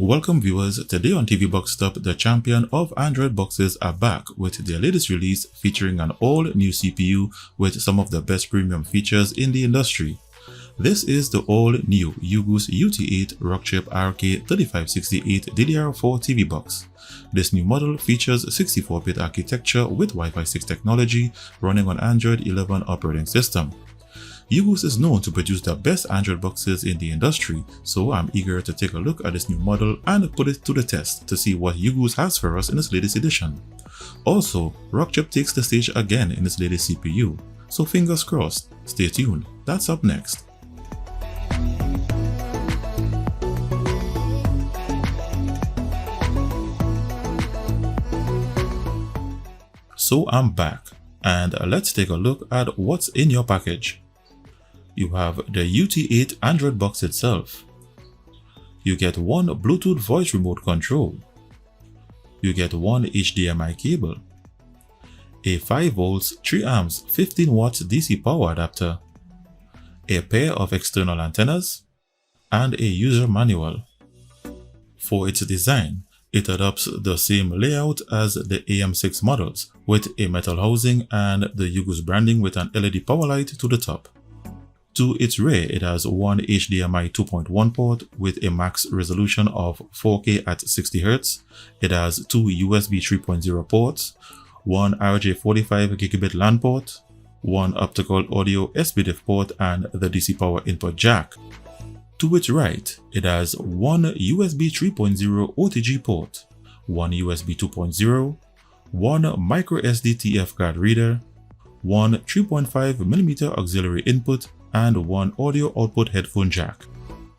Welcome viewers, today on TV Box Top, the champion of Android boxes are back with their latest release featuring an all-new CPU with some of the best premium features in the industry. This is the all-new Ugoos UT8 Rockchip RK3568 DDR4 TV box. This new model features 64-bit architecture with Wi-Fi 6 technology running on Android 11 operating system. Ugoos is known to produce the best Android boxes in the industry, so I'm eager to take a look at this new model and put it to the test to see what Ugoos has for us in its latest edition. Also, Rockchip takes the stage again in its latest CPU, so fingers crossed. Stay tuned, that's up next. So I'm back, and let's take a look at what's in your package. You have the UT8 Android box itself. You get one Bluetooth voice remote control. You get one HDMI cable, a 5V 3A 15W DC power adapter, a pair of external antennas, and a user manual. For its design, it adopts the same layout as the AM6 models with a metal housing and the Ugoos branding with an LED power light to the top. To its rear, it has one HDMI 2.1 port with a max resolution of 4K at 60Hz. It has two USB 3.0 ports, one RJ45 gigabit LAN port, one optical audio SPDIF port, and the DC power input jack. To its right, it has one USB 3.0 OTG port, one USB 2.0, one microSD TF card reader, one 3.5mm auxiliary input, and one audio output headphone jack.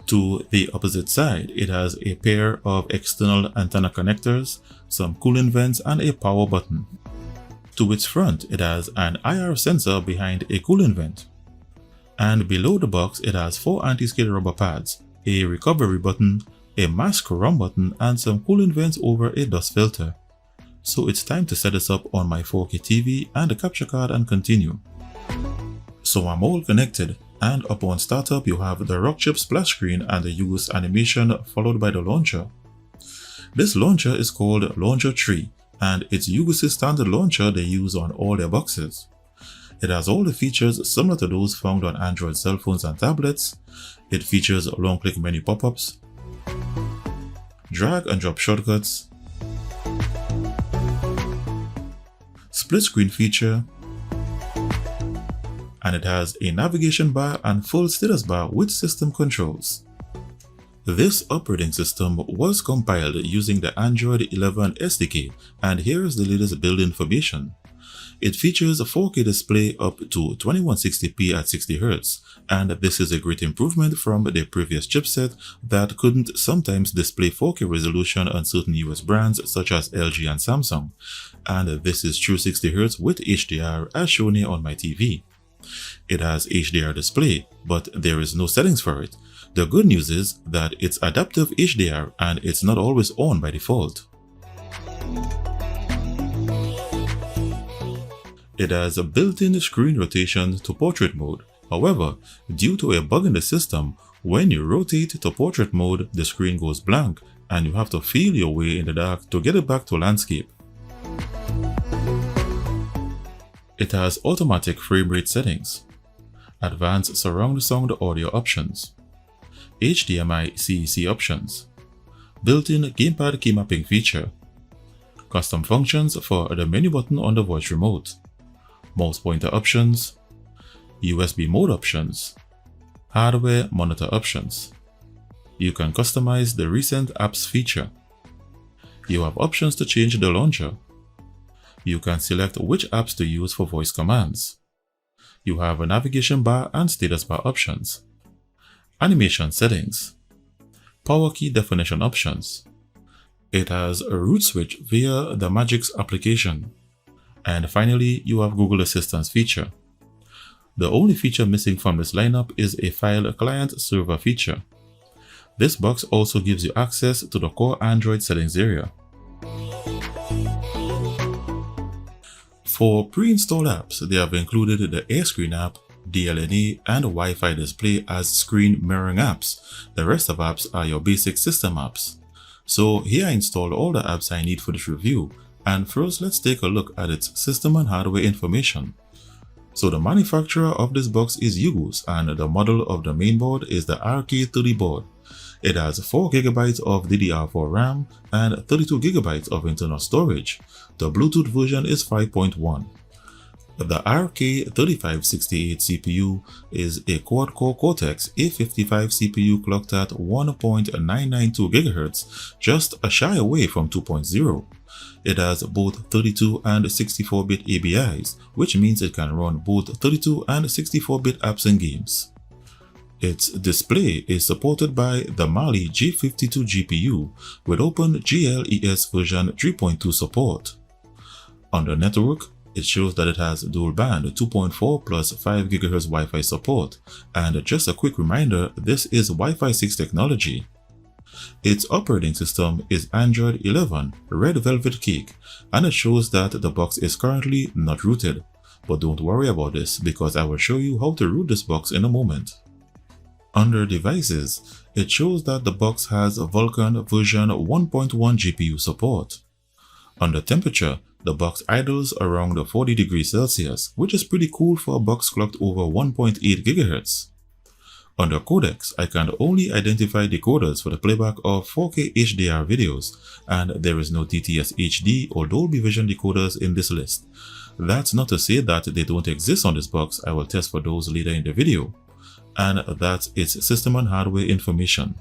To the opposite side, it has a pair of external antenna connectors, some cooling vents, and a power button. To its front, it has an IR sensor behind a cooling vent. And below the box, it has four anti-skid rubber pads, a recovery button, a mask run button, and some cooling vents over a dust filter. So it's time to set this up on my 4K TV and the capture card and continue. So I'm all connected, and upon startup you have the Rockchip splash screen and the Ugoos animation followed by the launcher. This launcher is called Launcher 3 and it's Ugoos' standard launcher they use on all their boxes. It has all the features similar to those found on Android cell phones and tablets. It features long click menu pop-ups, drag and drop shortcuts, split screen feature, and it has a navigation bar and full status bar with system controls. This operating system was compiled using the Android 11 SDK, and here is the latest build information. It features a 4K display up to 2160p at 60Hz, and this is a great improvement from the previous chipset that couldn't sometimes display 4K resolution on certain US brands such as LG and Samsung, and this is true 60Hz with HDR as shown here on my TV. It has HDR display, but there is no settings for it. The good news is that it's adaptive HDR and it's not always on by default. It has a built-in screen rotation to portrait mode. However, due to a bug in the system, when you rotate to portrait mode, the screen goes blank and you have to feel your way in the dark to get it back to landscape. It has automatic frame rate settings, advanced surround sound audio options, HDMI CEC options, built-in gamepad keymapping feature, custom functions for the menu button on the voice remote, mouse pointer options, USB mode options, hardware monitor options. You can customize the recent apps feature. You have options to change the launcher. You can select which apps to use for voice commands. You have a navigation bar and status bar options, animation settings, power key definition options. It has a root switch via the Magisk application. And finally, you have Google Assistant feature. The only feature missing from this lineup is a file client server feature. This box also gives you access to the core Android settings area. For pre-installed apps, they have included the AirScreen app, DLNA, and Wi-Fi display as screen mirroring apps. The rest of apps are your basic system apps. So here I installed all the apps I need for this review, and first let's take a look at its system and hardware information. So the manufacturer of this box is Ugoos, and the model of the mainboard is the RK30 board. It has 4GB of DDR4 RAM and 32GB of internal storage. The Bluetooth version is 5.1. The RK3568 CPU is a quad-core Cortex A55 CPU clocked at 1.992 GHz, just a shy away from 2.0. It has both 32 and 64-bit ABIs, which means it can run both 32 and 64-bit apps and games. Its display is supported by the Mali G52 GPU with OpenGL version 3.2 support. On the network, it shows that it has dual band 2.4 plus 5 GHz Wi-Fi support, and just a quick reminder, this is Wi-Fi 6 technology. Its operating system is Android 11 Red Velvet Cake, and it shows that the box is currently not rooted. But don't worry about this because I will show you how to root this box in a moment. Under devices, it shows that the box has Vulkan version 1.1 GPU support. Under temperature, the box idles around 40 degrees Celsius, which is pretty cool for a box clocked over 1.8 GHz. Under codecs, I can only identify decoders for the playback of 4K HDR videos, and there is no DTS HD or Dolby Vision decoders in this list. That's not to say that they don't exist on this box. I will test for those later in the video. And that's its system and hardware information.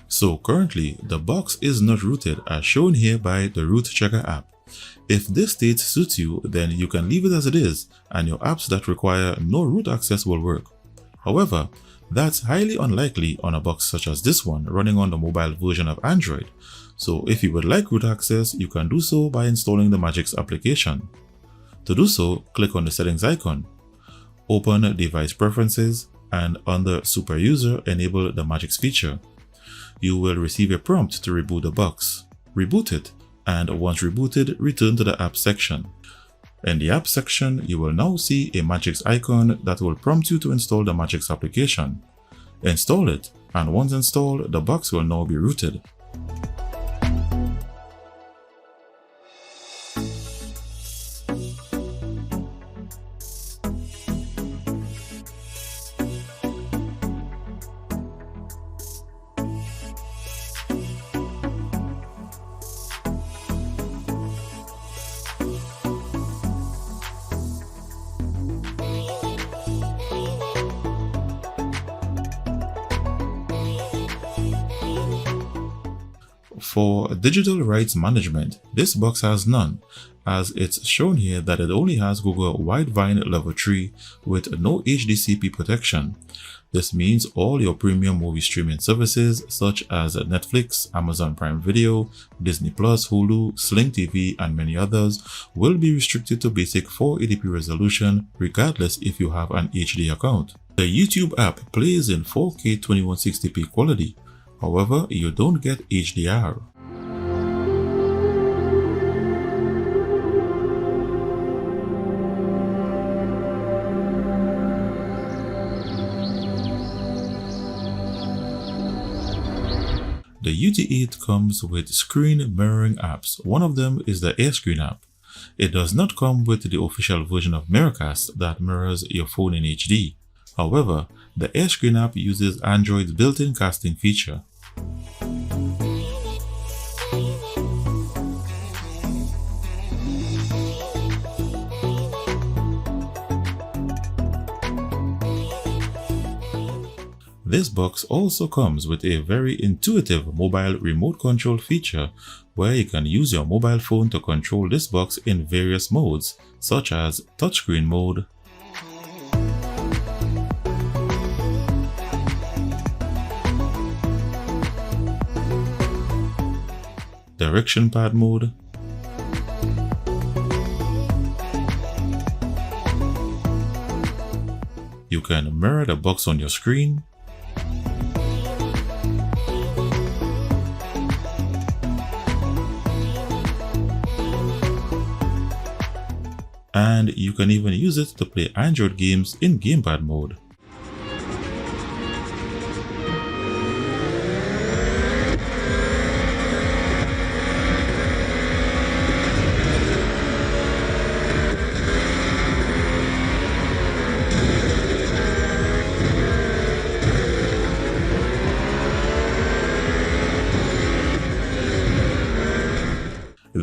So currently, the box is not rooted as shown here by the Root Checker app. If this state suits you, then you can leave it as it is, and your apps that require no root access will work. However, that's highly unlikely on a box such as this one running on the mobile version of Android. So if you would like root access, you can do so by installing the Magisk application. To do so, click on the settings icon, open device preferences, and under super user, enable the Magisk feature. You will receive a prompt to reboot the box. Reboot it, and once rebooted, return to the app section. In the app section, you will now see a Magisk icon that will prompt you to install the Magisk application. Install it, and once installed, the box will now be rooted. For digital rights management, this box has none, as it's shown here that it only has Google Widevine Level 3 with no HDCP protection. This means all your premium movie streaming services such as Netflix, Amazon Prime Video, Disney+, Hulu, Sling TV, and many others will be restricted to basic 480p resolution regardless if you have an HD account. The YouTube app plays in 4K 2160p quality. However, you don't get HDR. The UT8 comes with screen mirroring apps. One of them is the AirScreen app. It does not come with the official version of Miracast that mirrors your phone in HD. However, the AirScreen app uses Android's built-in casting feature. This box also comes with a very intuitive mobile remote control feature where you can use your mobile phone to control this box in various modes such as touchscreen mode, direction pad mode, you can mirror the box on your screen, and you can even use it to play Android games in gamepad mode.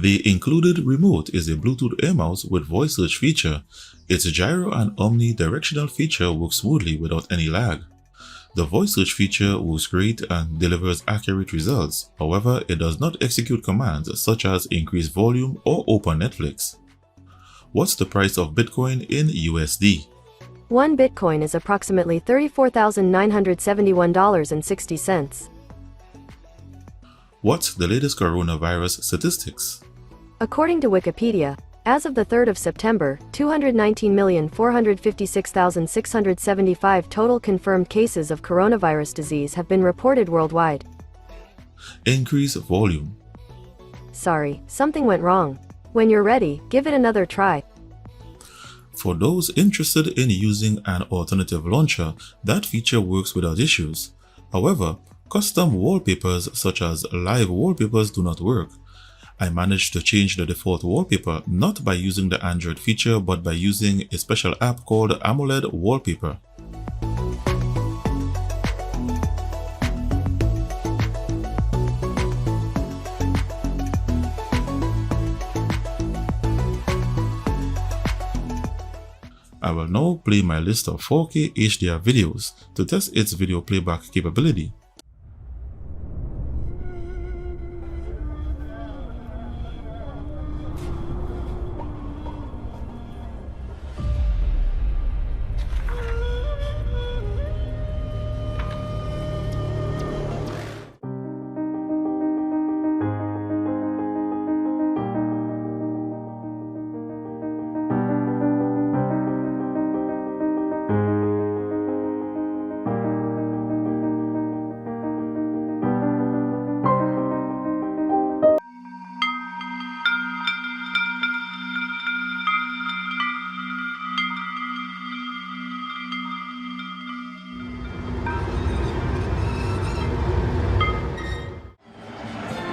The included remote is a Bluetooth air mouse with voice search feature. Its gyro and omnidirectional feature works smoothly without any lag. The voice search feature works great and delivers accurate results. However, it does not execute commands such as increase volume or open Netflix. What's the price of Bitcoin in USD? 1 Bitcoin is approximately $34,971.60. What's the latest coronavirus statistics? According to Wikipedia, as of the 3rd of September, 219,456,675 total confirmed cases of coronavirus disease have been reported worldwide. Increase volume. Sorry, something went wrong. When you're ready, give it another try. For those interested in using an alternative launcher, that feature works without issues. However, custom wallpapers such as live wallpapers do not work. I managed to change the default wallpaper not by using the Android feature but by using a special app called AMOLED Wallpaper. I will now play my list of 4K HDR videos to test its video playback capability.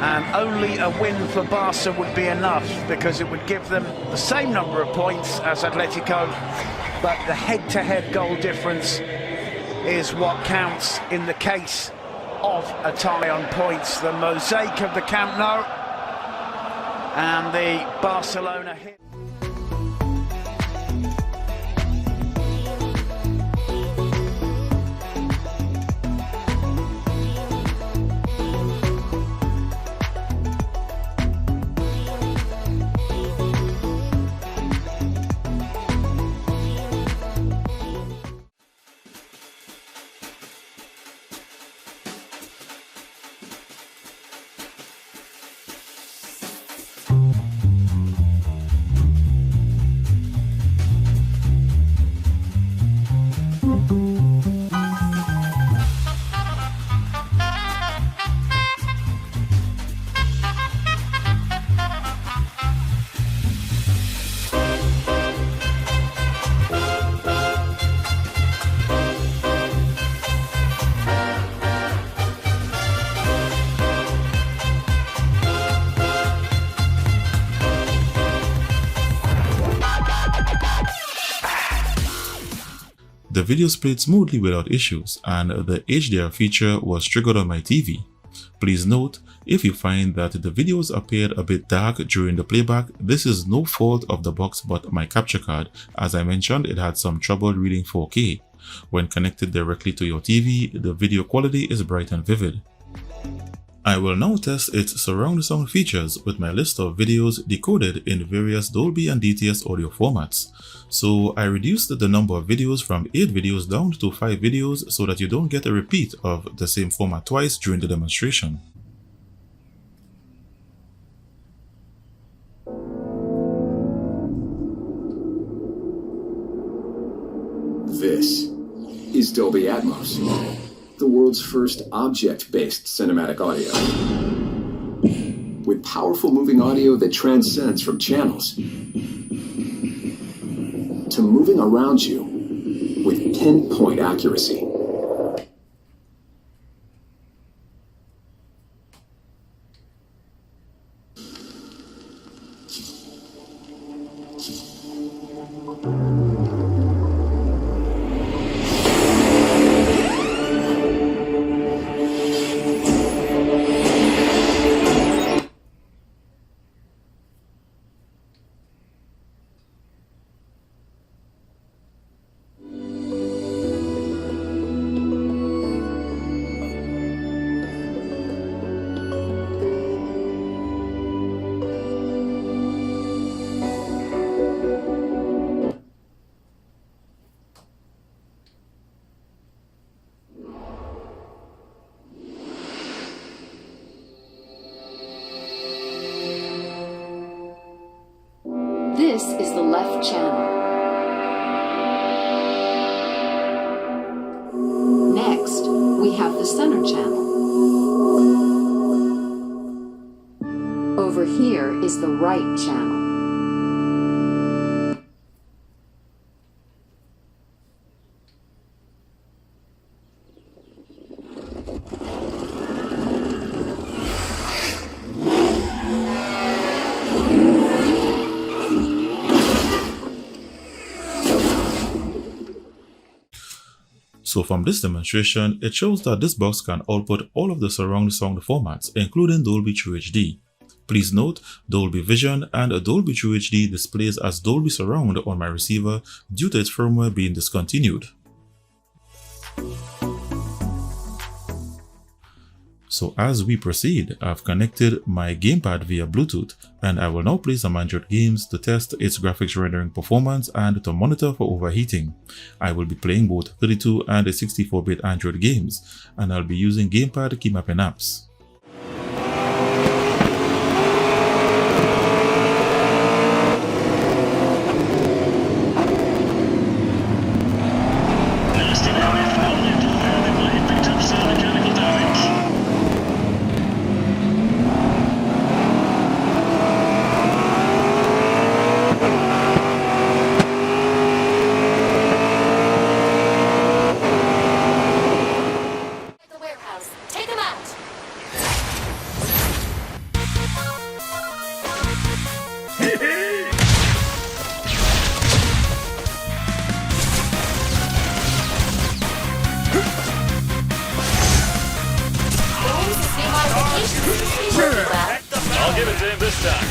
And only a win for Barca would be enough, because it would give them the same number of points as Atletico, but the head-to-head goal difference is what counts in the case of a tie on points. The mosaic of the Camp Nou and the Barcelona hit. The videos played smoothly without issues, and the HDR feature was triggered on my TV. Please note, if you find that the videos appeared a bit dark during the playback, this is no fault of the box but my capture card. As I mentioned, it had some trouble reading 4K. When connected directly to your TV, the video quality is bright and vivid. I will now test its surround sound features with my list of videos decoded in various Dolby and DTS audio formats. So I reduced the number of videos from 8 videos down to 5 videos so that you don't get a repeat of the same format twice during the demonstration. This is Dolby Atmos, the world's first object-based cinematic audio. With powerful moving audio that transcends from channels to moving around you with pinpoint accuracy. channel. Next, we have the center channel. Over here is the right channel. So from this demonstration, it shows that this box can output all of the surround sound formats, including Dolby True HD. Please note, Dolby Vision and Dolby True HD displays as Dolby Surround on my receiver due to its firmware being discontinued. So as we proceed, I've connected my gamepad via Bluetooth, and I will now play some Android games to test its graphics rendering performance and to monitor for overheating. I will be playing both 32 and 64-bit Android games, and I'll be using gamepad keymapping apps. I'll give it to him this time.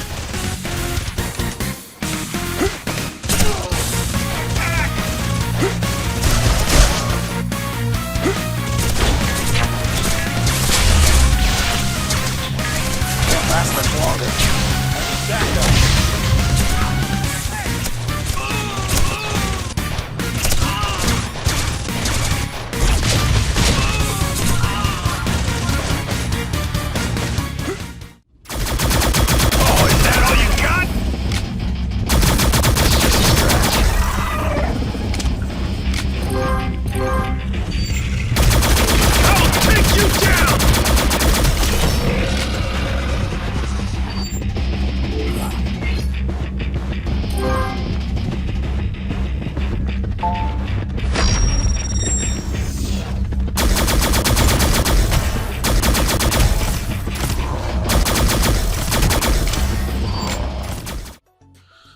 Won't last much longer.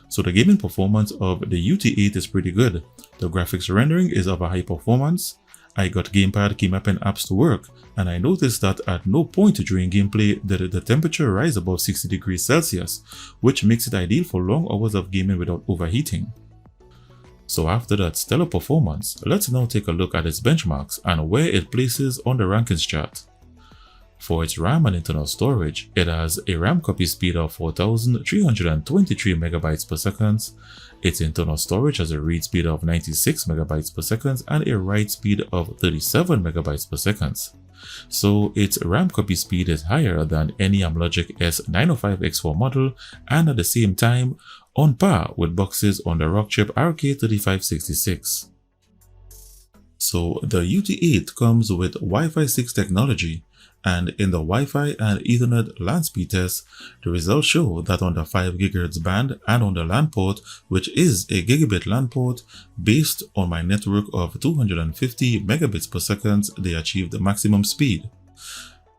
So the gaming performance of the UT8 is pretty good. The graphics rendering is of a high performance. I got gamepad keymapping apps to work, and I noticed that at no point during gameplay did the temperature rise above 60 degrees Celsius, which makes it ideal for long hours of gaming without overheating. So after that stellar performance, let's now take a look at its benchmarks and where it places on the rankings chart. For its RAM and internal storage, it has a RAM copy speed of 4323 MB per second, its internal storage has a read speed of 96 MB per second and a write speed of 37 MB per second. So its RAM copy speed is higher than any Amlogic S905X4 model and at the same time on par with boxes on the Rockchip RK3566. So the UT8 comes with Wi-Fi 6 technology, and in the Wi-Fi and Ethernet LAN speed test, the results show that on the 5 GHz band and on the LAN port, which is a gigabit LAN port, based on my network of 250 megabits per second, they achieved the maximum speed.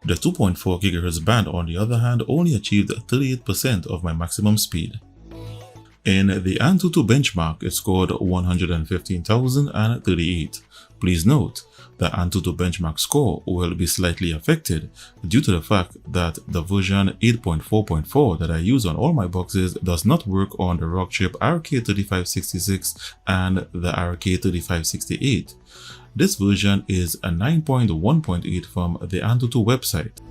The 2.4 GHz band, on the other hand, only achieved 38% of my maximum speed. In the Antutu benchmark, it scored 115,038. Please note, the Antutu benchmark score will be slightly affected due to the fact that the version 8.4.4 that I use on all my boxes does not work on the Rockchip RK3566 and the RK3568. This version is a 9.1.8 from the Antutu website.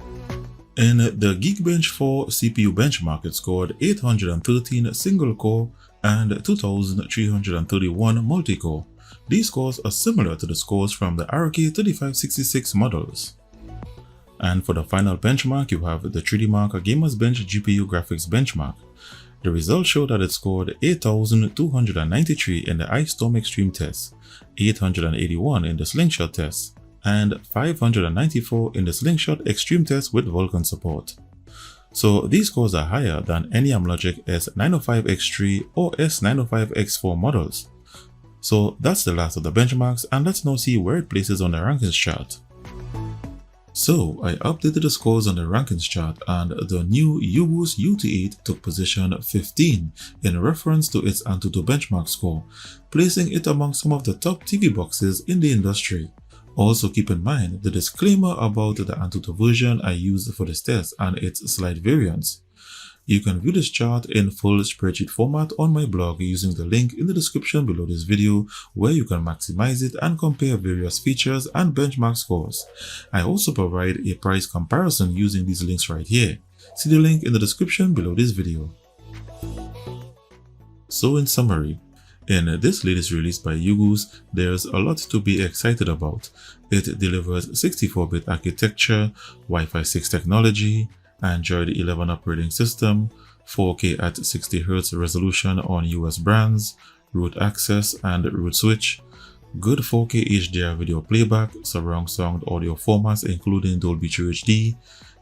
In the Geekbench 4 CPU benchmark, it scored 813 single-core and 2331 multi-core. These scores are similar to the scores from the RK3566 models. And for the final benchmark, you have the 3D Mark Gamers Bench GPU Graphics benchmark. The results show that it scored 8,293 in the Ice Storm Extreme test, 881 in the Slingshot test, and 594 in the Slingshot Extreme test with Vulkan support. So these scores are higher than any Amlogic S905X3 or S905X4 models. So that's the last of the benchmarks, and let's now see where it places on the rankings chart. So I updated the scores on the rankings chart, and the new Ugoos UT8 took position 15 in reference to its Antutu benchmark score, placing it among some of the top TV boxes in the industry. Also keep in mind the disclaimer about the Antutu version I used for this test and its slight variants. You can view this chart in full spreadsheet format on my blog using the link in the description below this video, where you can maximize it and compare various features and benchmark scores. I also provide a price comparison using these links right here. See the link in the description below this video. So in summary, in this latest release by Ugoos, there's a lot to be excited about. It delivers 64-bit architecture, Wi-Fi 6 technology, Android 11 operating system, 4K at 60Hz resolution on US brands, root access and root switch, good 4K HDR video playback, surround sound audio formats including Dolby 3HD,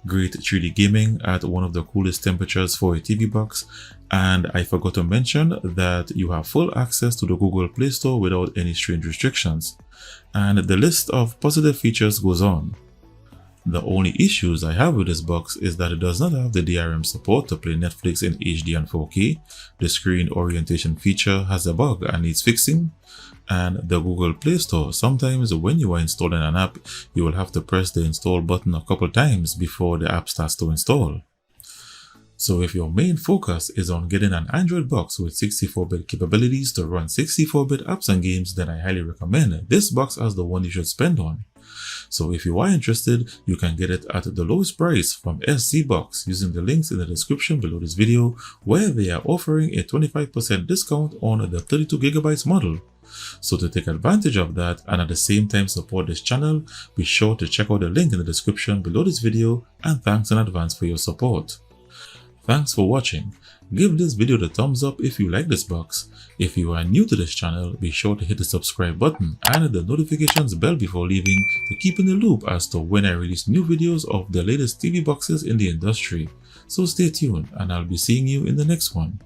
great 3D gaming at one of the coolest temperatures for a TV box, and I forgot to mention that you have full access to the Google Play Store without any strange restrictions. And the list of positive features goes on. The only issues I have with this box is that it does not have the DRM support to play Netflix in HD and 4K, the screen orientation feature has a bug and needs fixing, and the Google Play Store, sometimes when you are installing an app, you will have to press the install button a couple times before the app starts to install. So if your main focus is on getting an Android box with 64-bit capabilities to run 64-bit apps and games, then I highly recommend this box as the one you should spend on. So if you are interested, you can get it at the lowest price from SC Box using the links in the description below this video, where they are offering a 25% discount on the 32GB model. So to take advantage of that and at the same time support this channel, be sure to check out the link in the description below this video, and thanks in advance for your support. Thanks for watching. Give this video the thumbs up if you like this box. If you are new to this channel, be sure to hit the subscribe button and the notifications bell before leaving to keep in the loop as to when I release new videos of the latest TV boxes in the industry. So stay tuned and I'll be seeing you in the next one.